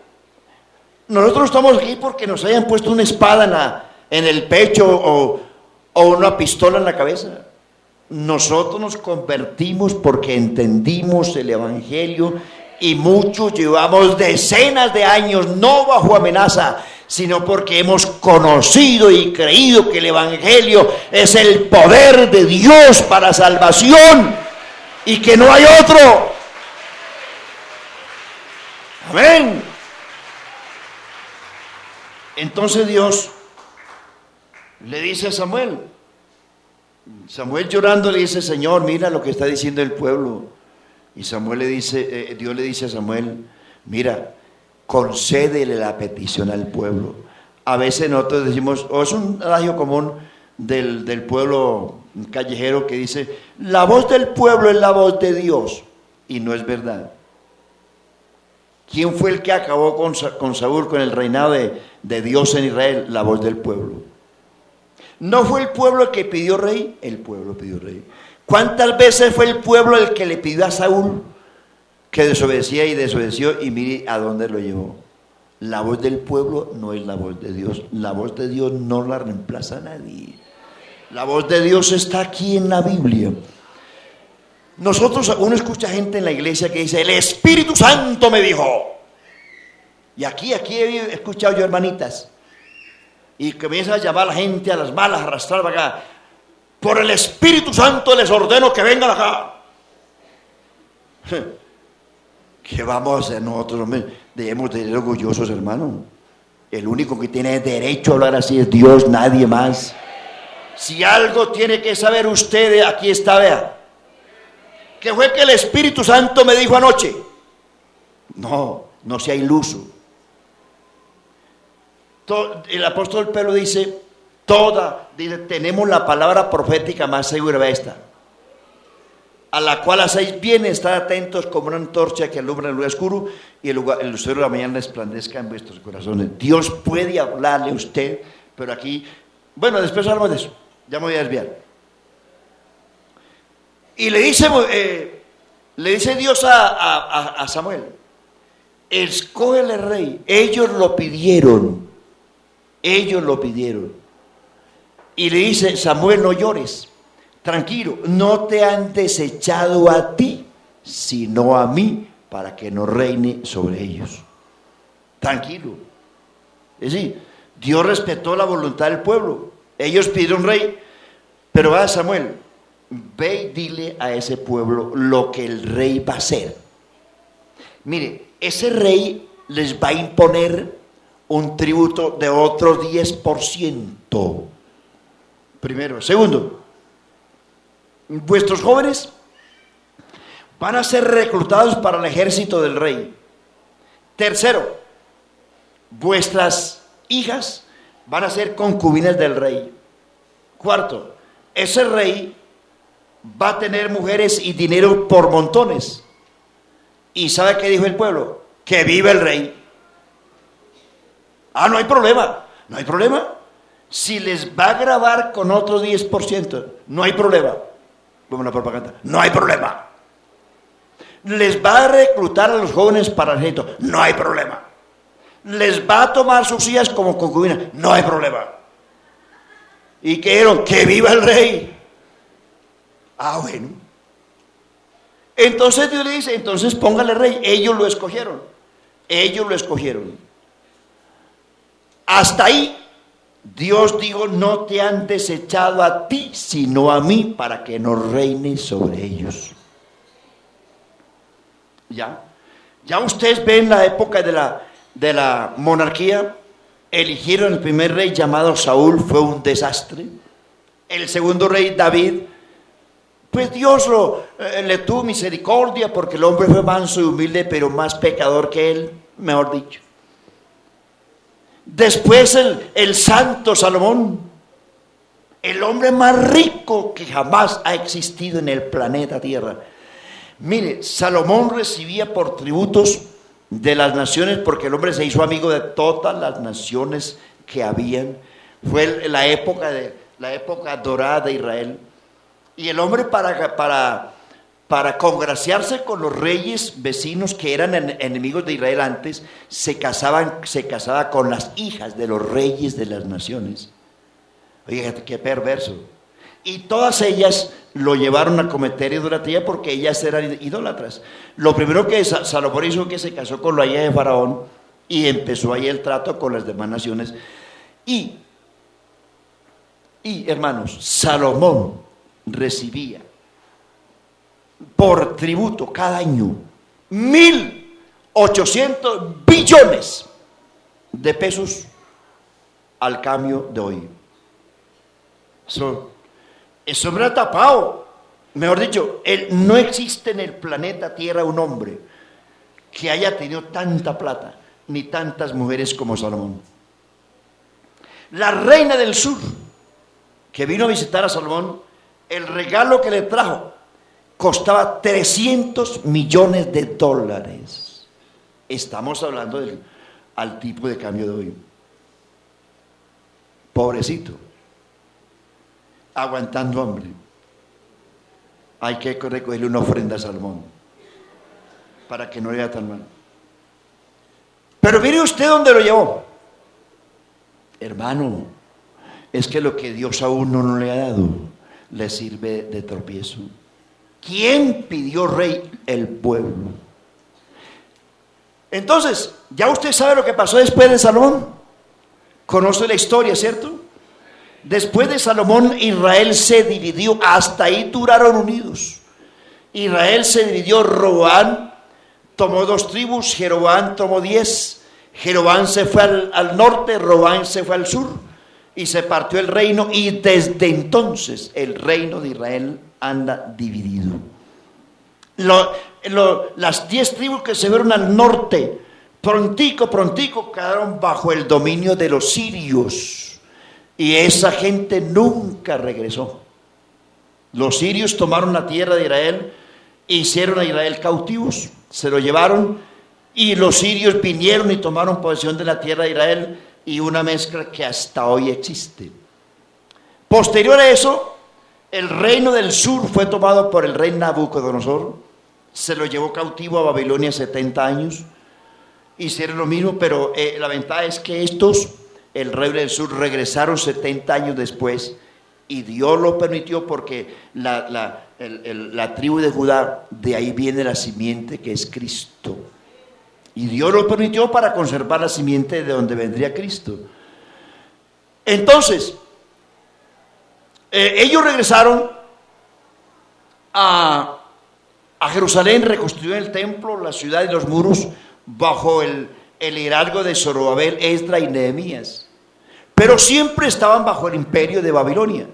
Nosotros estamos aquí porque nos hayan puesto una espada en el pecho o una pistola en la cabeza. Nosotros nos convertimos porque entendimos el Evangelio y muchos llevamos decenas de años no bajo amenaza, sino porque hemos conocido y creído que el Evangelio es el poder de Dios para salvación y que no hay otro. Amén. Entonces Dios le dice a Samuel llorando le dice: Señor, mira lo que está diciendo el pueblo. Y Samuel le dice, Dios le dice a Samuel: mira, concédele la petición al pueblo. A veces nosotros decimos, es un adagio común del pueblo callejero que dice: la voz del pueblo es la voz de Dios. Y no es verdad. ¿Quién fue el que acabó con Saúl, con el reinado de Dios en Israel? La voz del pueblo. ¿No fue el pueblo el que pidió rey? El pueblo pidió rey. ¿Cuántas veces fue el pueblo el que le pidió a Saúl, que desobedecía y desobedeció, y mire a dónde lo llevó? La voz del pueblo no es la voz de Dios. La voz de Dios no la reemplaza nadie. La voz de Dios está aquí en la Biblia. Uno escucha gente en la iglesia que dice: el Espíritu Santo me dijo. Y aquí he escuchado yo hermanitas, y comienza a llamar a la gente a las malas, a arrastrar para acá. Por el Espíritu Santo les ordeno que vengan acá. ¿Qué vamos a hacer nosotros, hombre? Debemos de ser orgullosos, hermano. El único que tiene derecho a hablar así es Dios, nadie más. Si algo tiene que saber usted, aquí está, vea. ¿Qué fue que el Espíritu Santo me dijo anoche? No sea iluso. El apóstol Pedro dice, tenemos la palabra profética más segura esta, a la cual hacéis bien estar atentos como una antorcha que alumbra en el lugar oscuro y el lucero de la mañana resplandezca en vuestros corazones. Dios puede hablarle a usted, pero aquí, bueno, después hablamos de eso, ya me voy a desviar. Y le dice Dios a Samuel: escógele rey. Ellos lo pidieron. Y le dice: Samuel, no llores, tranquilo, no te han desechado a ti, sino a mí, para que no reine sobre ellos. Tranquilo. Es decir, Dios respetó la voluntad del pueblo. Ellos pidieron rey, pero va Samuel, ve y dile a ese pueblo lo que el rey va a hacer. Mire, ese rey les va a imponer un tributo de otro 10%. Primero. Segundo, vuestros jóvenes van a ser reclutados para el ejército del rey. Tercero, vuestras hijas van a ser concubinas del rey. Cuarto, ese rey va a tener mujeres y dinero por montones. ¿Y sabe qué dijo el pueblo? Que viva el rey. No hay problema. Si les va a grabar con otro 10%, no hay problema. Como la propaganda, no hay problema. Les va a reclutar a los jóvenes para el ejército, no hay problema. Les va a tomar sus hijas como concubinas, no hay problema. ¿Y qué dijeron? Que viva el rey. Bueno. Entonces Dios le dice: entonces póngale rey. Ellos lo escogieron. Hasta ahí Dios dijo: no te han desechado a ti, sino a mí, para que no reines sobre ellos. Ya ustedes ven la época de la monarquía. Eligieron el primer rey llamado Saúl, fue un desastre. El segundo rey, David, pues Dios le tuvo misericordia, porque el hombre fue manso y humilde, pero más pecador que él, mejor dicho. Después el santo Salomón, el hombre más rico que jamás ha existido en el planeta Tierra. Mire, Salomón recibía por tributos de las naciones, porque el hombre se hizo amigo de todas las naciones que habían. Fue la época dorada de Israel. Y el hombre para para congraciarse con los reyes vecinos que eran enemigos de Israel antes, se casaba con las hijas de los reyes de las naciones. Oye, qué perverso. Y todas ellas lo llevaron a cometer idolatría porque ellas eran idólatras. Lo primero que Salomón hizo que se casó con la hija de Faraón y empezó ahí el trato con las demás naciones. Y hermanos, Salomón recibía por tributo cada año 1.800 billones de pesos al cambio de hoy. Eso me ha tapado. Mejor dicho, no existe en el planeta Tierra un hombre que haya tenido tanta plata ni tantas mujeres como Salomón. La reina del sur, que vino a visitar a Salomón, el regalo que le trajo costaba 300 millones de dólares. Estamos hablando al tipo de cambio de hoy. Pobrecito, aguantando hambre. Hay que recogerle una ofrenda a Salomón para que no le vaya tan mal. Pero mire usted dónde lo llevó. Hermano, es que lo que Dios a uno no le ha dado le sirve de tropiezo. ¿Quién pidió rey? El pueblo. Entonces, ya usted sabe lo que pasó después de Salomón. Conoce la historia, ¿cierto? Después de Salomón, Israel se dividió. Hasta ahí duraron unidos. Israel se dividió. Roboam tomó 2 tribus, Jeroboam tomó 10. Jeroboam se fue al norte, Roboam se fue al sur y se partió el reino, y desde entonces el reino de Israel anda dividido. Las 10 tribus que se fueron al norte, prontico quedaron bajo el dominio de los sirios, y esa gente nunca regresó. Los sirios tomaron la tierra de Israel, hicieron a Israel cautivos, se lo llevaron, y los sirios vinieron y tomaron posesión de la tierra de Israel, y una mezcla que hasta hoy existe. Posterior a eso, el reino del sur fue tomado por el rey Nabucodonosor, se lo llevó cautivo a Babilonia 70 años, hicieron lo mismo, pero la ventaja es que el reino del sur, regresaron 70 años después, y Dios lo permitió porque la tribu de Judá, de ahí viene la simiente que es Cristo. Y Dios lo permitió para conservar la simiente de donde vendría Cristo. Entonces, ellos regresaron a Jerusalén, reconstruyeron el templo, la ciudad y los muros bajo el liderazgo de Zorobabel, Esdras y Nehemías. Pero siempre estaban bajo el imperio de Babilonia.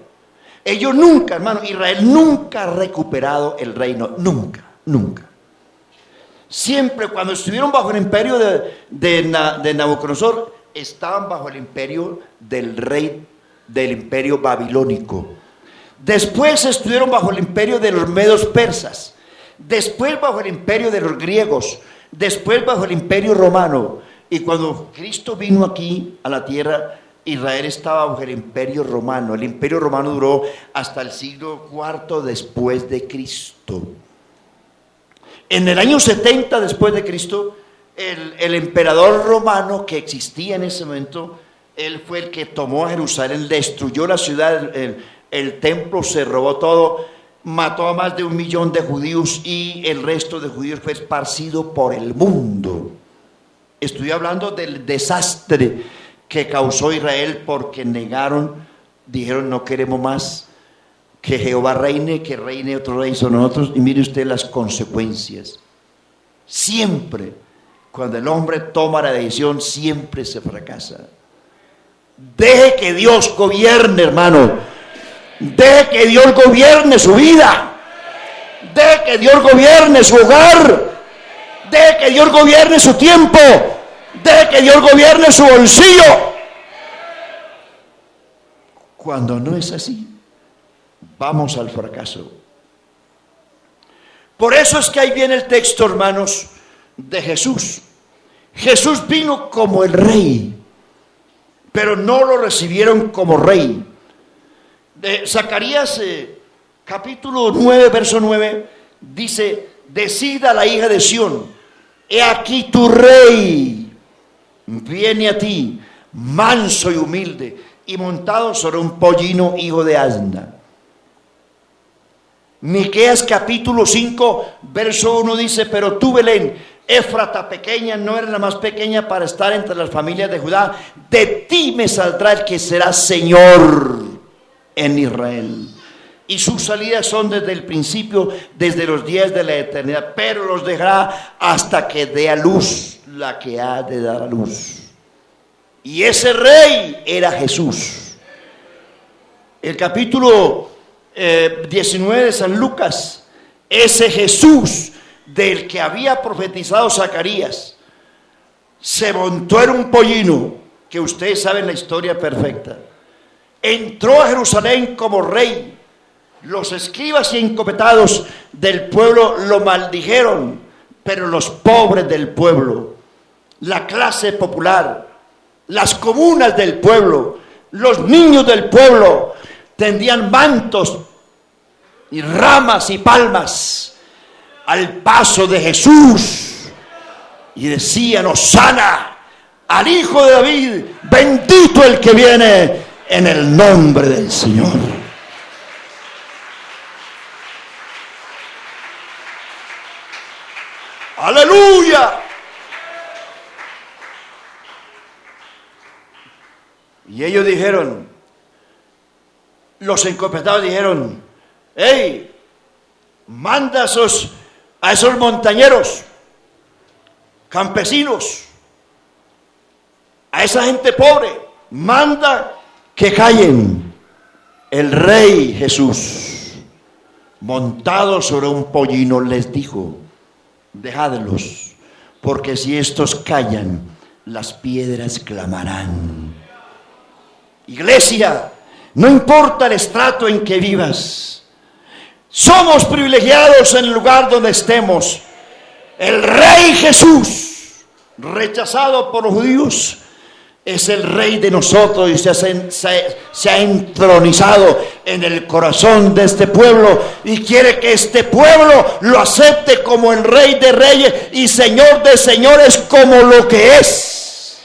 Ellos nunca, hermano, Israel nunca ha recuperado el reino, nunca. Siempre cuando estuvieron bajo el imperio de Nabucodonosor, estaban bajo el imperio del rey del imperio babilónico. Después estuvieron bajo el imperio de los medos persas. Después bajo el imperio de los griegos. Después bajo el imperio romano. Y cuando Cristo vino aquí a la tierra, Israel estaba bajo el imperio romano. El imperio romano duró hasta el siglo IV después de Cristo. En el año 70 después de Cristo, el emperador romano que existía en ese momento, él fue el que tomó a Jerusalén, destruyó la ciudad, el templo, se robó todo, mató a más de 1 millón de judíos, y el resto de judíos fue esparcido por el mundo. Estoy hablando del desastre que causó Israel porque dijeron no queremos más que Jehová reine, que reine otro rey sobre nosotros. Y mire usted las consecuencias. Siempre, cuando el hombre toma la decisión, siempre se fracasa. Deje que Dios gobierne, hermano. Deje que Dios gobierne su vida. Deje que Dios gobierne su hogar. Deje que Dios gobierne su tiempo. Deje que Dios gobierne su bolsillo. Cuando no es así, vamos al fracaso. Por eso es que ahí viene el texto, hermanos, de Jesús. Jesús vino como el rey, pero no lo recibieron como rey. De Zacarías capítulo 9, verso 9, dice: decida la hija de Sión, he aquí tu rey viene a ti, manso y humilde, y montado sobre un pollino hijo de asna. Miqueas capítulo 5, verso 1 dice: pero tú, Belén, Éfrata pequeña, no eres la más pequeña para estar entre las familias de Judá, de ti me saldrá el que será Señor en Israel. Y sus salidas son desde el principio, desde los días de la eternidad, pero los dejará hasta que dé a luz la que ha de dar a luz. Y ese rey era Jesús. El capítulo 19 de San Lucas, ese Jesús del que había profetizado Zacarías, se montó en un pollino, que ustedes saben la historia perfecta. Entró a Jerusalén como rey. Los escribas y encopetados del pueblo lo maldijeron, pero los pobres del pueblo, la clase popular, las comunas del pueblo, los niños del pueblo, tendían mantos y ramas y palmas al paso de Jesús y decían: Hosana al Hijo de David, bendito el que viene en el nombre del Señor. ¡Aleluya! Y ellos dijeron, los encopetados dijeron: hey, manda a esos montañeros, campesinos, a esa gente pobre, manda que callen. El rey Jesús, montado sobre un pollino, les dijo: dejadlos, porque si estos callan, las piedras clamarán. Iglesia, no importa el estrato en que vivas, somos privilegiados en el lugar donde estemos. El Rey Jesús, rechazado por los judíos, es el Rey de nosotros y se ha entronizado en el corazón de este pueblo y quiere que este pueblo lo acepte como el Rey de Reyes y Señor de Señores, como lo que es.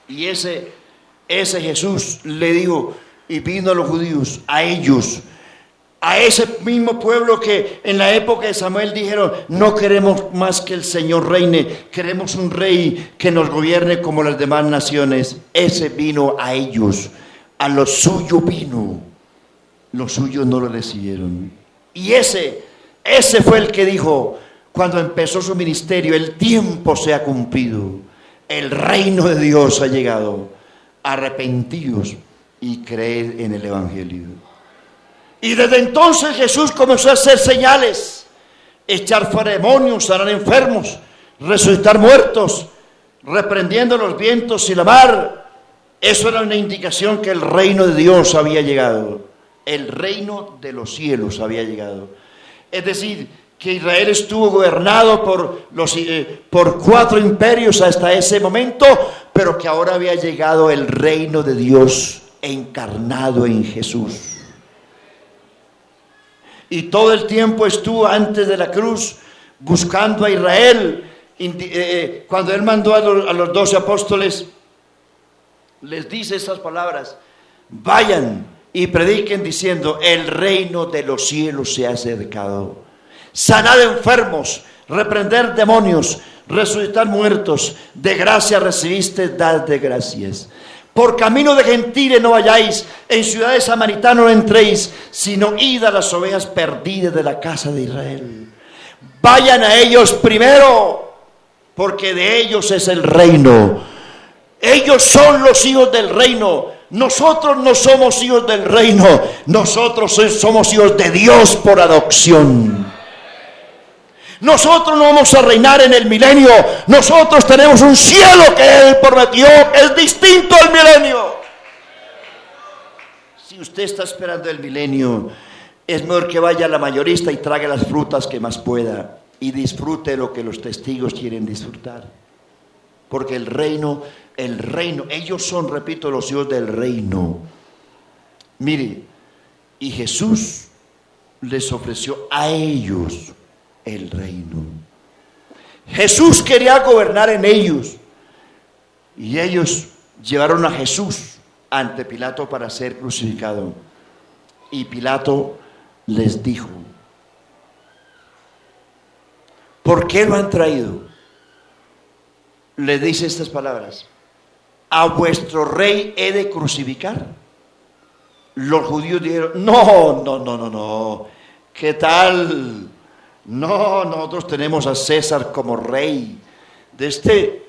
Y ese Jesús le dijo y vino a los judíos, a ellos, a ese mismo pueblo que en la época de Samuel dijeron: no queremos más que el Señor reine, queremos un rey que nos gobierne como las demás naciones. Ese vino a ellos, a lo suyo vino, los suyos no lo recibieron. Y ese fue el que dijo cuando empezó su ministerio: el tiempo se ha cumplido, el reino de Dios ha llegado, arrepentidos y creed en el Evangelio. Y desde entonces Jesús comenzó a hacer señales: echar fuera demonios, sanar enfermos, resucitar muertos, reprendiendo los vientos y la mar. Eso era una indicación que el reino de Dios había llegado, el reino de los cielos había llegado. Es decir, que Israel estuvo gobernado por 4 imperios hasta ese momento, pero que ahora había llegado el reino de Dios encarnado en Jesús. Y todo el tiempo estuvo antes de la cruz buscando a Israel. Cuando él mandó a los 12 apóstoles, les dice estas palabras: vayan y prediquen diciendo: el reino de los cielos se ha acercado. Sanar enfermos, reprender demonios, resucitar muertos. De gracia recibiste, dad de gracias. Por camino de gentiles no vayáis, en ciudades samaritanas no entréis, sino id a las ovejas perdidas de la casa de Israel. Vayan a ellos primero, porque de ellos es el reino. Ellos son los hijos del reino. Nosotros no somos hijos del reino, nosotros somos hijos de Dios por adopción. Nosotros no vamos a reinar en el milenio. Nosotros tenemos un cielo que Él prometió, es distinto al milenio. Si usted está esperando el milenio, es mejor que vaya a la mayorista y trague las frutas que más pueda y disfrute lo que los testigos quieren disfrutar. Porque el reino, ellos son, repito, los hijos del reino. Mire, y Jesús les ofreció a ellos el reino. Jesús quería gobernar en ellos y ellos llevaron a Jesús ante Pilato para ser crucificado. Y Pilato les dijo: ¿por qué lo han traído? Le dice estas palabras: ¿a vuestro rey he de crucificar? Los judíos dijeron: no, ¿qué tal? No, nosotros tenemos a César como rey. De este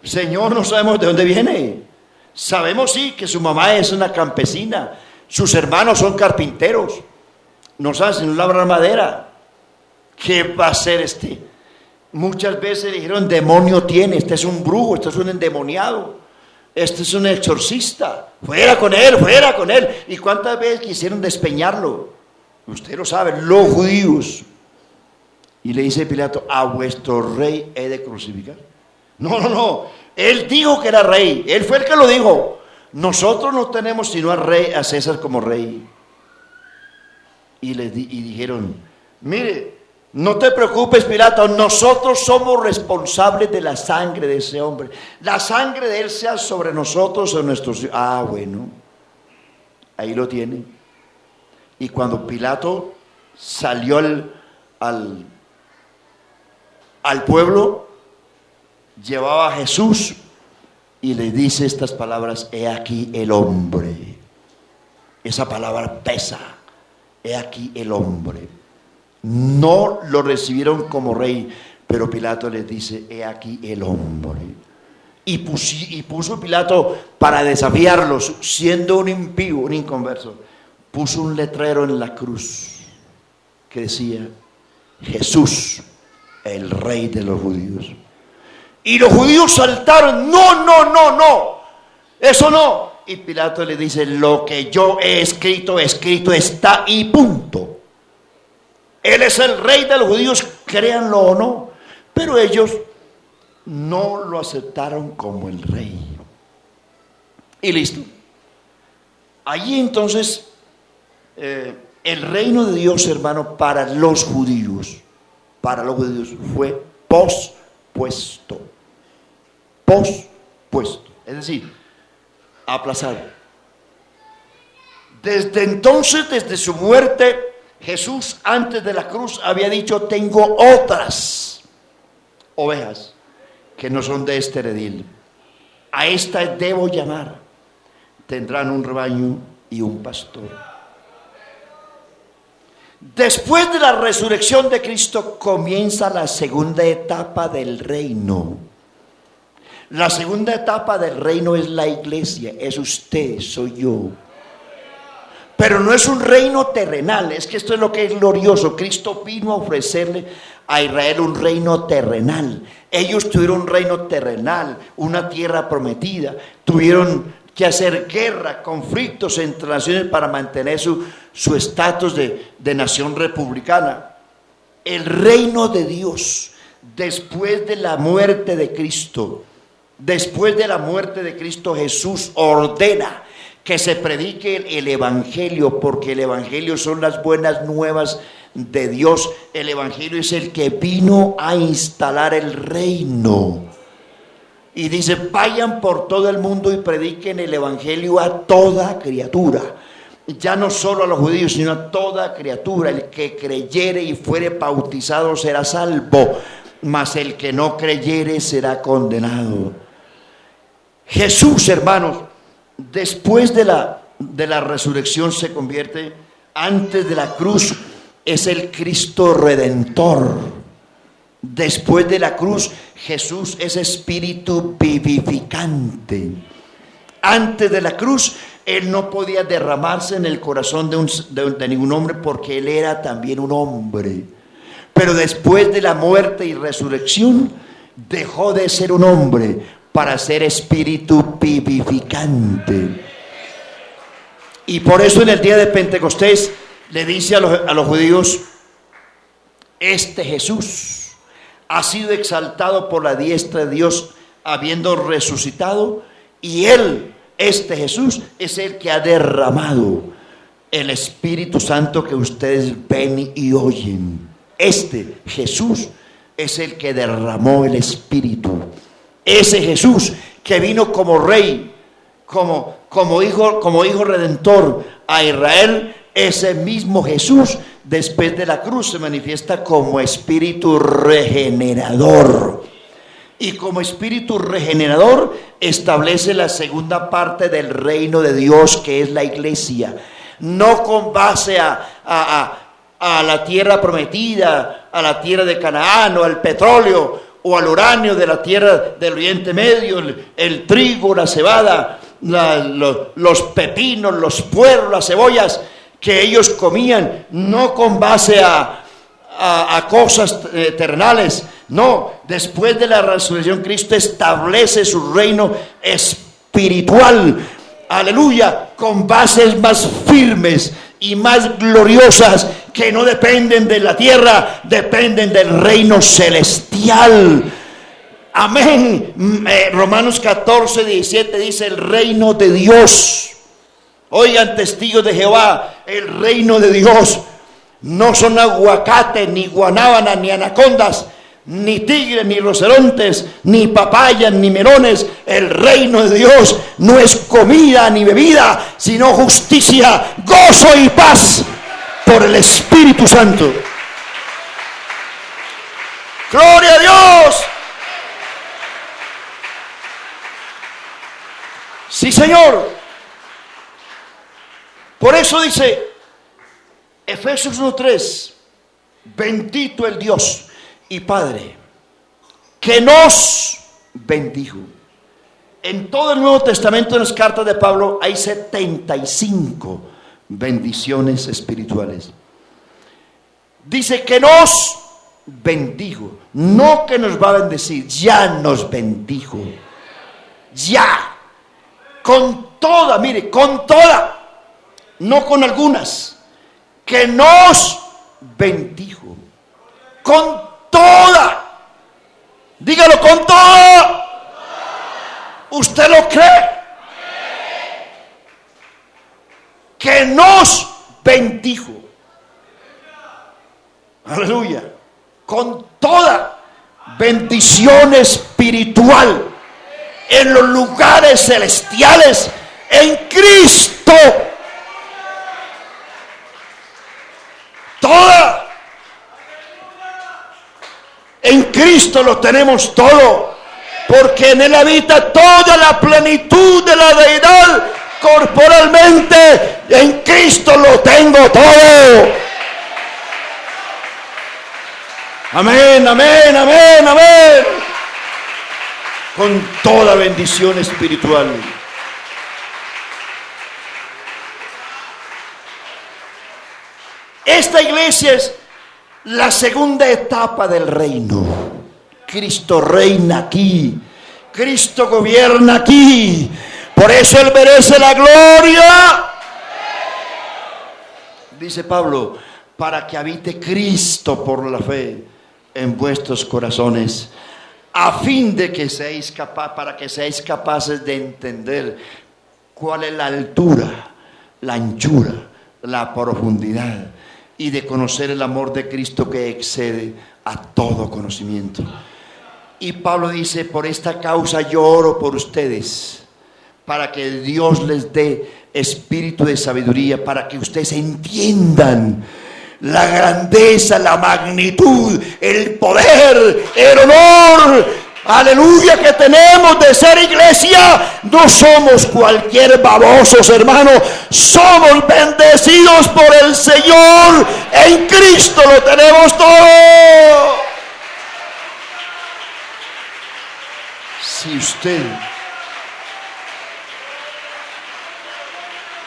señor no sabemos de dónde viene. Sabemos sí que su mamá es una campesina, sus hermanos son carpinteros, no saben si no labran madera. ¿Qué va a hacer este? Muchas veces le dijeron: demonio tiene, este es un brujo, este es un endemoniado, este es un exorcista, fuera con él, fuera con él. ¿Y cuántas veces quisieron despeñarlo? Usted lo sabe, los judíos. Y le dice Pilato: ¿a vuestro rey he de crucificar? No, él dijo que era rey, él fue el que lo dijo. Nosotros no tenemos sino a César como rey. Y dijeron: mire, no te preocupes, Pilato, nosotros somos responsables de la sangre de ese hombre. La sangre de él sea sobre nosotros o nuestros. Bueno, ahí lo tiene. Y cuando Pilato salió al pueblo, llevaba a Jesús y le dice estas palabras: he aquí el hombre. Esa palabra pesa. He aquí el hombre. No lo recibieron como rey, pero Pilato les dice: he aquí el hombre. Y puso Pilato, para desafiarlos, siendo un impío, un inconverso, puso un letrero en la cruz que decía: Jesús, el rey de los judíos. Y los judíos saltaron: no, eso no. Y Pilato le dice: lo que yo he escrito, escrito está, y punto. Él es el rey de los judíos, créanlo o no. Pero ellos no lo aceptaron como el rey. Y listo. Allí entonces el reino de Dios, hermano, para los judíos fue pospuesto. Es decir, aplazado. Desde entonces, desde su muerte, Jesús antes de la cruz había dicho: tengo otras ovejas que no son de este redil. A estas debo llamar. Tendrán un rebaño y un pastor. Después de la resurrección de Cristo comienza la segunda etapa del reino. La segunda etapa del reino es la iglesia, es usted, soy yo. Pero no es un reino terrenal, es que esto es lo que es glorioso. Cristo vino a ofrecerle a Israel un reino terrenal. Ellos tuvieron un reino terrenal, una tierra prometida. Tuvieron que hacer guerra, conflictos entre naciones para mantener su estatus de nación republicana. El reino de Dios, después de la muerte de Cristo, Jesús ordena que se predique el evangelio, porque el evangelio son las buenas nuevas de Dios. El evangelio es el que vino a instalar el reino. Y dice: vayan por todo el mundo y prediquen el evangelio a toda criatura. Ya no solo a los judíos, sino a toda criatura. El que creyere y fuere bautizado será salvo, mas el que no creyere será condenado. Jesús, hermanos, después de la resurrección se convierte, antes de la cruz, es el Cristo Redentor. Después de la cruz, Jesús es espíritu vivificante. Antes de la cruz, Él no podía derramarse en el corazón de ningún hombre, porque Él era también un hombre. Pero después de la muerte y resurrección, dejó de ser un hombre para ser espíritu vivificante. Y por eso en el día de Pentecostés le dice a los judíos: este Jesús ha sido exaltado por la diestra de Dios, habiendo resucitado, y Él, este Jesús, es el que ha derramado el Espíritu Santo que ustedes ven y oyen. Este Jesús es el que derramó el Espíritu. Ese Jesús que vino como rey, como hijo redentor a Israel, ese mismo Jesús después de la cruz se manifiesta como Espíritu regenerador. Y como Espíritu regenerador establece la segunda parte del reino de Dios, que es la iglesia. No con base a la tierra prometida, a la tierra de Canaán, o al petróleo, o al uranio de la tierra del Oriente Medio, el trigo, la cebada, los pepinos, los puerros, las cebollas que ellos comían, no con base a cosas terrenales. No, después de la resurrección, Cristo establece su reino espiritual, aleluya, con bases más firmes y más gloriosas, que no dependen de la tierra, dependen del reino celestial. Amén. Romanos 14:17 dice: el reino de Dios. Oigan, testigos de Jehová, el reino de Dios no son aguacates, ni guanábanas, ni anacondas, ni tigres, ni rinocerontes, ni papayas, ni melones. El reino de Dios no es comida ni bebida, sino justicia, gozo y paz por el Espíritu Santo. ¡Gloria a Dios! Sí, Señor. Por eso dice Efesios 1:3: bendito el Dios y Padre que nos bendijo. En todo el Nuevo Testamento, en las cartas de Pablo, hay 75 bendiciones espirituales. Dice que nos bendijo, no que nos va a bendecir, ya nos bendijo. Ya, con toda, mire, con toda, no con algunas, que nos bendijo, con toda. Dígalo, con toda. ¿Usted lo cree? Que nos bendijo. Aleluya. Con toda bendición espiritual en los lugares celestiales en Cristo. Toda. En Cristo lo tenemos todo, porque en Él habita toda la plenitud de la deidad corporalmente. En Cristo lo tengo todo. Amén, amén, amén, amén. Con toda bendición espiritual. Esta iglesia es la segunda etapa del reino. Cristo reina aquí. Cristo gobierna aquí. Por eso Él merece la gloria. Dice Pablo: para que habite Cristo por la fe en vuestros corazones, a fin de que seáis capaces de entender cuál es la altura, la anchura, la profundidad, y de conocer el amor de Cristo que excede a todo conocimiento. Y Pablo dice: por esta causa yo oro por ustedes, para que Dios les dé espíritu de sabiduría, para que ustedes entiendan la grandeza, la magnitud, el poder, el honor, aleluya, que tenemos de ser iglesia. No somos cualquier babosos, hermanos. Somos bendecidos por el Señor. En Cristo lo tenemos todo. Si usted...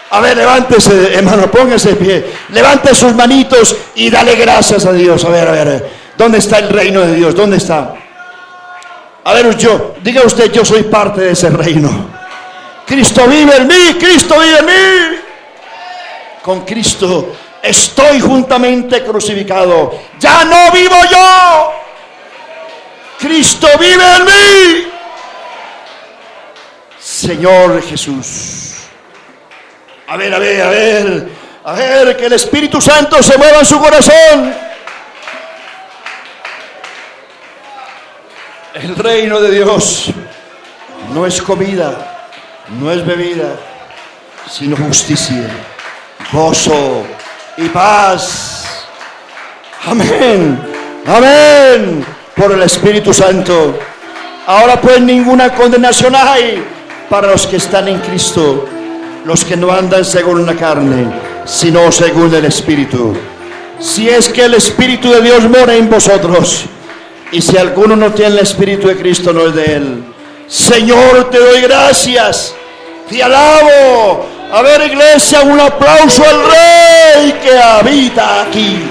A ver, levántese, hermano, póngase de pie. Levante sus manitos y dale gracias a Dios. A ver. ¿Dónde está el reino de Dios? ¿Dónde está? A ver, diga usted: yo soy parte de ese reino. Cristo vive en mí, Cristo vive en mí. Con Cristo estoy juntamente crucificado. Ya no vivo yo. Cristo vive en mí. Señor Jesús. A ver. A ver, que el Espíritu Santo se mueva en su corazón. El reino de Dios no es comida, no es bebida, sino justicia, gozo y paz. Amén, amén, por el Espíritu Santo. Ahora pues ninguna condenación hay para los que están en Cristo, los que no andan según la carne, sino según el Espíritu. Si es que el Espíritu de Dios mora en vosotros, y si alguno no tiene el Espíritu de Cristo, no es de él. Señor, te doy gracias, te alabo. A ver, iglesia, un aplauso al Rey que habita aquí.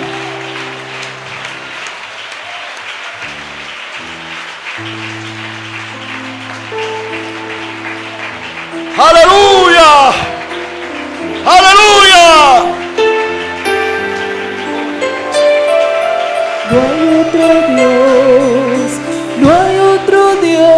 ¡Aleluya! ¡Aleluya! No hay otra